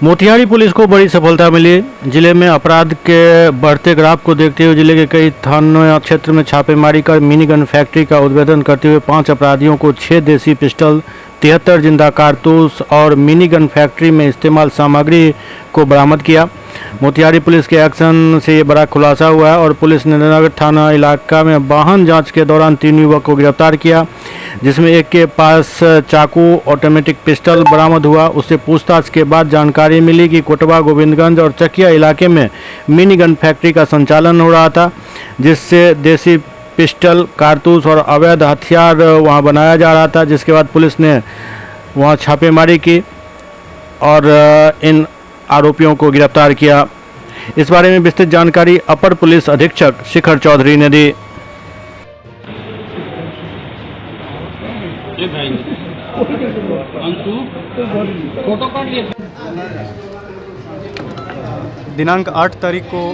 Motihari police को बड़ी सफलता मिली। जिले में अपराध के बढ़ते ग्राफ को देखते हुए जिले के कई थाना क्षेत्र में छापेमारी कर मिनी गन फैक्ट्री का उद्भेदन करते हुए 5 अपराधियों को 6 देसी पिस्टल, 73 जिंदा कारतूस और मिनी गन फैक्ट्री में इस्तेमाल सामग्री को बरामद किया। मोतिहारी पुलिस के एक्शन से ये बड़ा खुलासा हुआ है और पुलिस ने नगर थाना इलाका में वाहन जांच के दौरान 3 युवक को गिरफ्तार किया, जिसमें एक के पास चाकू, ऑटोमेटिक पिस्टल बरामद हुआ। उससे पूछताछ के बाद जानकारी मिली कि कोटवा, गोविंदगंज और चकिया इलाके में मिनी गन फैक्ट्री का संचालन हो रहा था, जिससे देसी पिस्टल, कारतूस और अवैध हथियार वहां बनाया जा रहा था। जिसके बाद पुलिस ने वहां छापेमारी की और इन आरोपियों को गिरफ्तार किया। इस बारे में विस्तृत जानकारी अपर पुलिस अधीक्षक शिखर चौधरी ने दी। दिनांक 8 तारीख को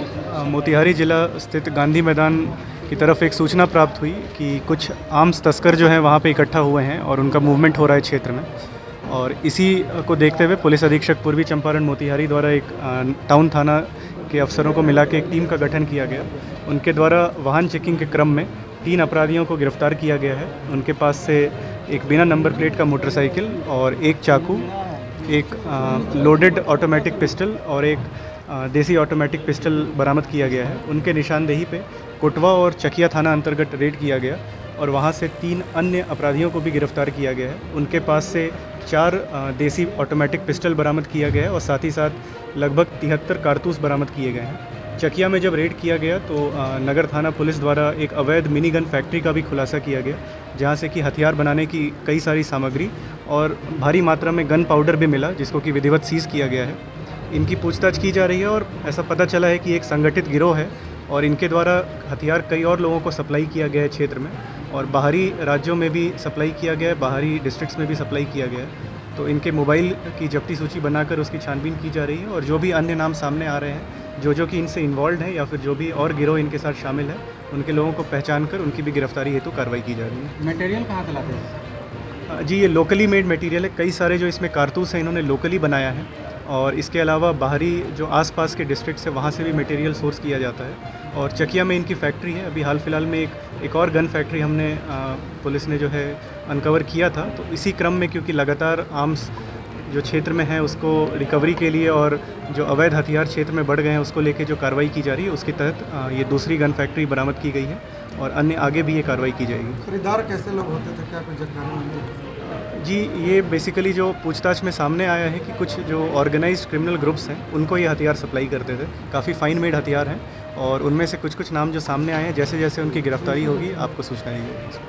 मोतिहारी जिला स्थित गांधी मैदान की तरफ एक सूचना प्राप्त हुई कि कुछ आर्म्स तस्कर जो हैं वहाँ पे इकट्ठा हुए हैं और उनका मूवमेंट हो रहा है क्षेत्र में। और इसी को देखते हुए पुलिस अधीक्षक पूर्वी चंपारण मोतिहारी द्वारा एक टाउन थाना के अफसरों को मिला के एक टीम का गठन किया गया। उनके द्वारा वाहन चेकिंग के क्रम में 3 अपराधियों को गिरफ्तार किया गया है। उनके पास से एक बिना नंबर प्लेट का मोटरसाइकिल और एक चाकू, एक लोडेड ऑटोमेटिक पिस्टल और एक देसी ऑटोमेटिक पिस्टल बरामद किया गया है। उनके निशानदेही पे कोटवा और चकिया थाना अंतर्गत रेड किया गया और वहाँ से 3 अन्य अपराधियों को भी गिरफ्तार किया गया है। उनके पास से 4 देसी ऑटोमेटिक पिस्टल बरामद किया गया है और साथ ही साथ लगभग 73 कारतूस बरामद किए गए हैं। चकिया में जब रेड किया गया तो नगर थाना पुलिस द्वारा एक अवैध मिनी गन फैक्ट्री का भी खुलासा किया गया, जहाँ से कि हथियार बनाने की कई सारी सामग्री और भारी मात्रा में गन पाउडर भी मिला, जिसको कि विधिवत सीज़ किया गया है। इनकी पूछताछ की जा रही है और ऐसा पता चला है कि एक संगठित गिरोह है और इनके द्वारा हथियार कई और लोगों को सप्लाई किया गया है क्षेत्र में और बाहरी राज्यों में भी सप्लाई किया गया है, बाहरी डिस्ट्रिक्ट्स में भी सप्लाई किया गया है। तो इनके मोबाइल की जब्ती सूची बनाकर उसकी छानबीन की जा रही है और जो भी अन्य नाम सामने आ रहे हैं, जो कि इनसे इन्वॉल्व है या फिर जो भी और गिरोह इनके साथ शामिल है, उनके लोगों को पहचान कर उनकी भी गिरफ्तारी हेतु कार्रवाई की जा रही है। मटेरियल कहाँ से लाते हैं? जी, ये लोकली मेड मटेरियल है। कई सारे जो इसमें कारतूस हैं इन्होंने लोकली बनाया है और इसके अलावा बाहरी जो आसपास के डिस्ट्रिक्ट है वहाँ से भी मटेरियल सोर्स किया जाता है। और चकिया में इनकी फैक्ट्री है। अभी हाल फिलहाल में एक और गन फैक्ट्री हमने पुलिस ने जो है अनकवर किया था। तो इसी क्रम में क्योंकि लगातार आर्म्स जो क्षेत्र में है उसको रिकवरी के लिए और जो अवैध हथियार क्षेत्र में बढ़ गए हैं उसको लेके जो कार्रवाई की जा रही है, उसके तहत ये दूसरी गन फैक्ट्री बरामद की गई है और अन्य आगे भी ये कार्रवाई की जाएगी। खरीदार कैसे लोग होते थे, क्या कुछ जानकारी मिली? जी, ये बेसिकली जो पूछताछ में सामने आया है कि कुछ जो ऑर्गेनाइज्ड क्रिमिनल ग्रुप्स हैं उनको ये हथियार सप्लाई करते थे। काफ़ी फाइन मेड हथियार हैं और उनमें से कुछ नाम जो सामने आए हैं, जैसे जैसे उनकी गिरफ्तारी होगी आपको सूचना दी जाएगी।